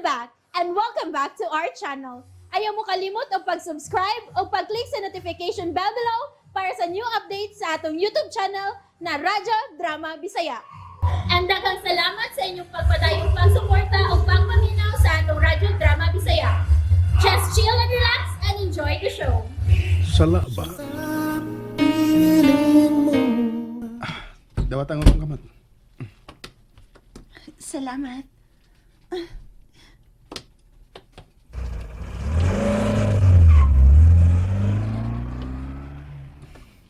I'm back, and welcome back to our channel. Ayaw mo kalimot o pag-subscribe o pag-click sa notification bell below para sa new updates sa atong YouTube channel na Radyo Drama Bisaya. And daghang salamat sa inyong pagpadayong pagsuporta o pagpaminaw sa atong Radyo Drama Bisaya. Just chill and relax and enjoy the show. Sala ba? Dawat ang utong kamat. Salamat.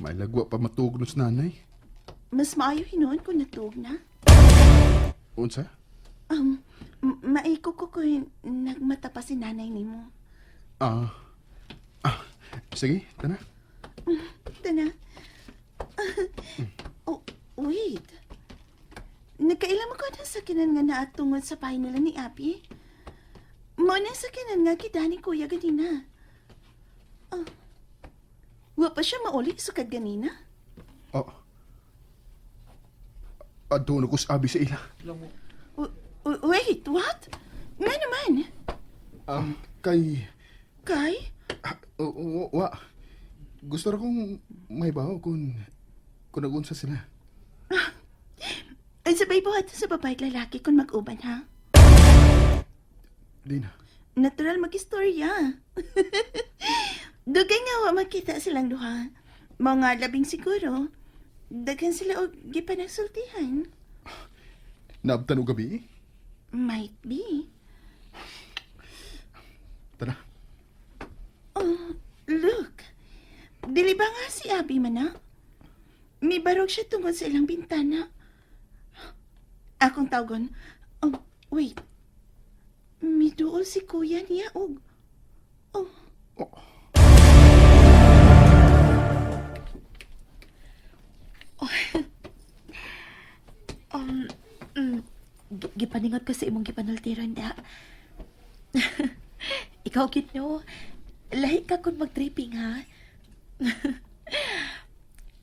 May lagwa pa matugno sa nanay. Mas maayo hinuon kung natug na. Unsa? Maiko ko kung nagmata pa si nanay ni mo. Sige, tana. Tana. Oh, wait. Nagkailam ako na sakinan nga naatungod sa pahay nila ni Abby. Mo na sakinan nga kita ni Kuya ganina. Wa pa siya mauli sukad ganina? Adto ko sa abi sa ila. Wait, what? Nga naman? Kay... Kay? Wa. Gusto ra kong may baho kung nagunsa sila. Ay sabay buhat sa babae at lalaki kung mag-uban, ha? Di na. Natural mag-istorya. Dugay nga wa makita silang duha. Mga labing siguro. Daghan sila og gipanagsultihan. Naabtan o gabi? Might be. Tara. Oh, look. Dili ba nga si Abby man na? May barog siya tungkol sa ilang bintana. Akong tawgon. Oh, wait. May duol si kuya niya og... Oh. Gipaningot ko sa imong gipanultiron da. Ikaw, Gino, lahi ka kung mag-tripping, ha?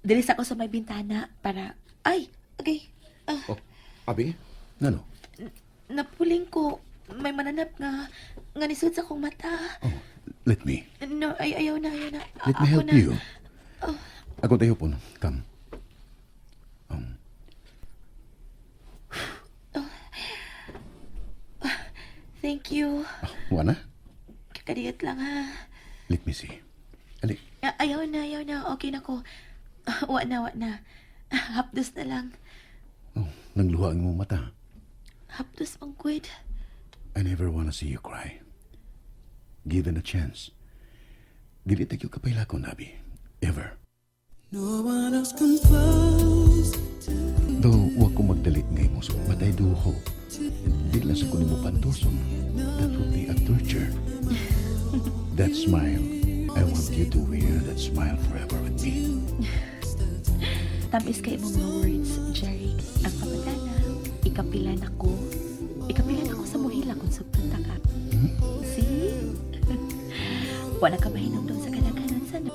Dilis ako sa may bintana para... Ay, okay. Abi? Ngano? Napuling ko. May mananap nga nisod sa akong mata. Let me. No, ayaw na. Let me help you. Ako tayo po. Come. Thank you. Wana? Kakadiyat lang, ha? Let me see. Ali. Ayaw na. Okay na ko. Wa na. Hapdos na lang. Nangluha ang mong mata. Hapdos mang kwid. I never wanna see you cry. Given a chance. Dili tayo kapayla ko, Nabi. Ever. No one else comes close to Though wag ko magdalit ngay mo, but I do hope. Di lang sa kunin mo pantoson. That would be a torture. That smile, I want you to wear that smile forever with me. Tamis kayo mong mga words, Jerry. Ang pamatana, ikapilan ako sa muhila kung sugpunta ka. See? Wala ka mahinom doon sa kadaghanan sana.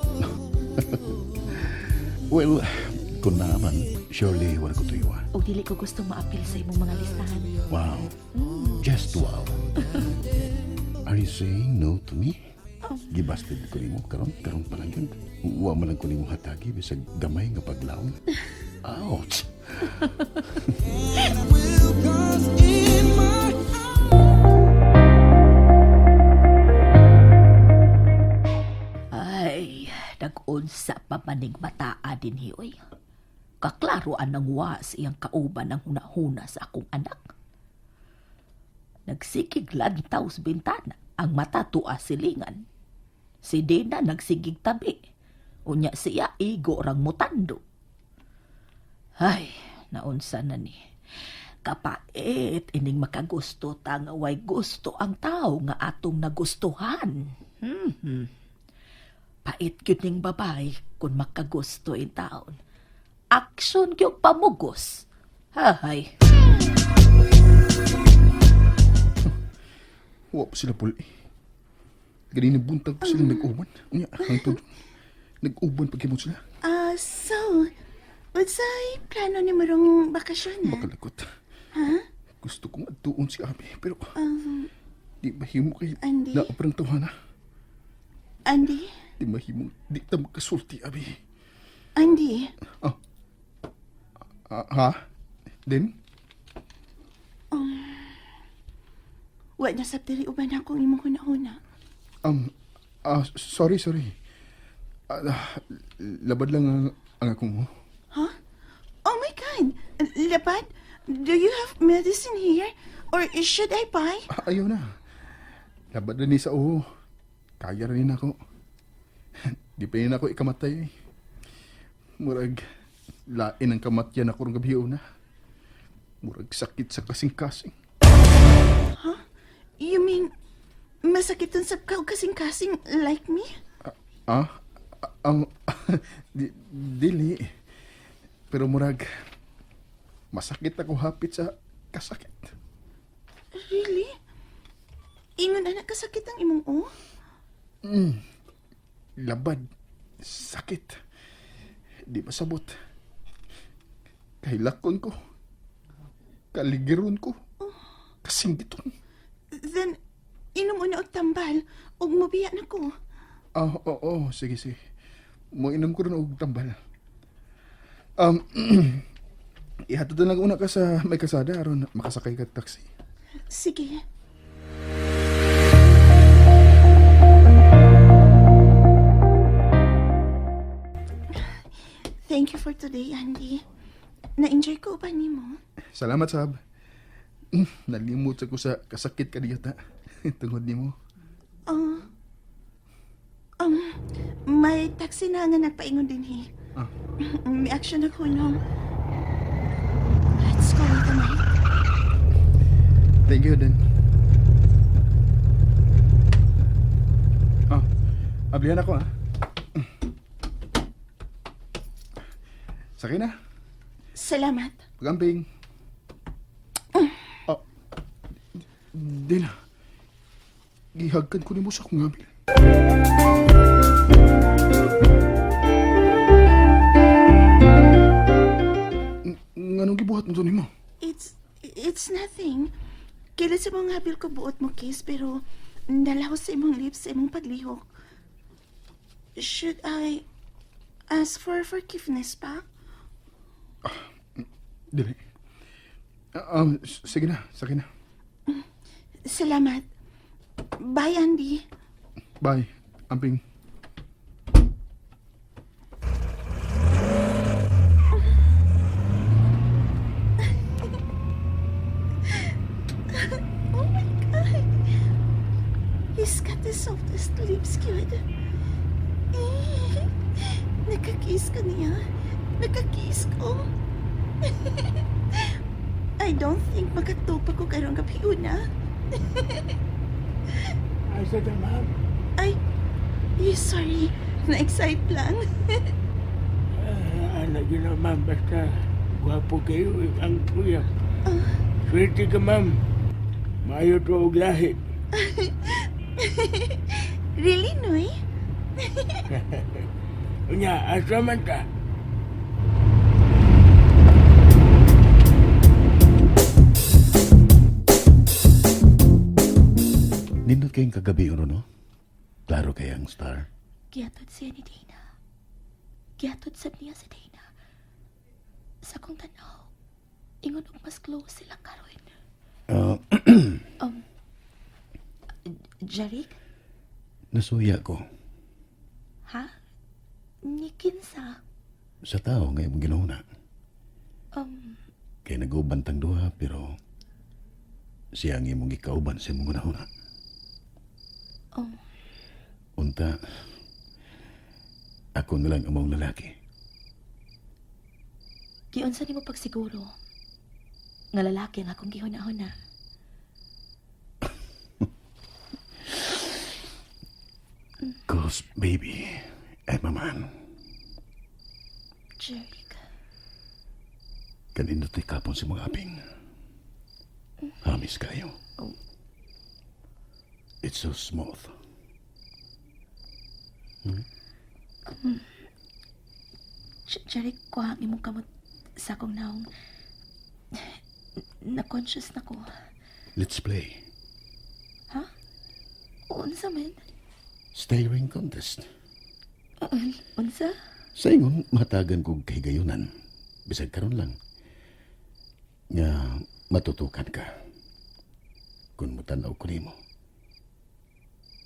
Well, kung naman, surely wala ko tuyuan. O dili ko gusto maapil sa imong mga listahan. Wow. Just wow. Are you saying no to me? Gibasted ko nimo karon pa lang yun. Wa man lang ko nimo hatagi bisag gamay nga paglaom. Ouch. will cause in my Ay, nag-unsa pa maning mataa din hiyoy. Kaklaroan ng was iyang kauban ng hunahuna sa akong anak. Nagsigig lantaw sa bintana ang mata tuwa silingan. Si Dina nagsigig tabi. Unya siya igo rang mutando. Ay, naunsa na ni. Kapait ining makagusto tangaway gusto ang tao nga atong nagustuhan. Pait gyud ning babay kung makagusto in taon. Aksyon gyud pamugos. Hay. Wa pa sila puli. Ganini buntag pa sila nag-uban. Unya, hangtod. Nag-uban pagkimot sila. So, unsay plano ni marong bakasyon, ha? Makalagot. Ha? Gusto kong agtuon si Abi, pero Di mahimo kay Andy? naaprang tawhana. Andy? Di mahimo, di ta makasulti, abi. Andy? Ha? Din? Wa na sa diri uban akong imong hunahuna. Sorry. Labad lang ang akong mo. Huh? Oh my God! Lapad, do you have medicine here? Or should I buy? Ayaw na. Labad na ni sa uho. Kaya rin ako. Di pa rin ako ikamatay. Murag, lain ang kamatyan ako ng gabi una. Murag sakit sa kasing-kasing. You mean, masakit ang sabkaw kasing-kasing like me? Dili. Pero murag, masakit ako hapit sa kasakit. Really? Ingon anak kasakit ang imong o? Labad. Sakit. Di masabot. Kahilakon ko. Kaligiron ko. Kasinggiton. Then, inom una og tambal ug mobiya na ko. Oo. Sige. Moinom ko rin og tambal. Ihatod na lang una ka sa may kasada aron makasakay ka taxi. Sige. Thank you for today, Andy. Na-enjoy ko ba nimo? Salamat, Sab. Nalimot ako sa kasakit ka diyata. Tungod ni mo. May taxi na nga nagpaingon din he. May action na kunong. Let's go tonight. Thank you, din. Ablihan ako, Sakay na. Salamat. Pagamping. Di na. Gihagkan ko ni mo sa akong abil. Nganong gibuhat mo to ni mo? It's nothing. Kailan sa mga habil ko buot mo kiss pero nalaho sa imong lips sa imong paglihok. Should I ask for forgiveness pa? Dili. Sige na, sakay na. Salamat. Bye, Andy. Bye, Amping. Oh my God. He's got the softest lips, kid. Nagka-kiss ka niya. Nagka-kiss ko. I don't think makatupa ko karong gabi una. Asa ka, ma'am? Ay, sorry. Na-excite lang. Anak yun na, ma'am. Basta gwapo kayo ang kuya. Swerte ka, ma'am. Maayo to og lahi. Really, Noy? Unya, asa man ka? Nindot kayong kagabi, no? Klaro kayang star. Giatod siya ni Dana. Giatod sab niya si Dana. Sa kong tanaw, ingon og mas close silang karon. Jarik? Nasuya ko. Ha? Ni kinsa? Sa tao ngayon mong ginuna. Kaya nag-ubantang duha, pero siya ang imong ikauban sa imong gunahuna. Unta, ako na lang among lalaki. Giunsa nimo pagsiguro nga lalaki ang akong gihuna-huna. Cause, baby, I'm a man. Jarik. Kanino to'y kapon si mga aping. Hamis kayo. It's so smooth. Jarik, kuha ang imong kamot sa akong naong. Na-conscious na ko. Let's play. Ha? Unsa man? Staring contest. Unsa? Sa ingon, matagan kong kahigayunan. Bisag karon lang. Nga matutukan ka. Kung matanaw ko nimo.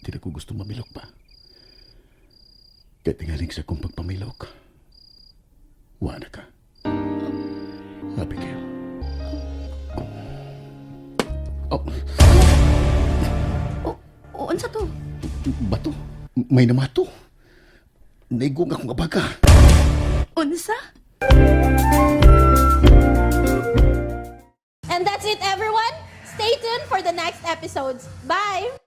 Di na ko gusto mamilok pa. Kaya tingaling sa kong pagpamilok. Wala ka. Abigail. Oh, Unsa to? bato. May namato. Naigong akong abaga. Unsa? And that's it, everyone. Stay tuned for the next episodes. Bye!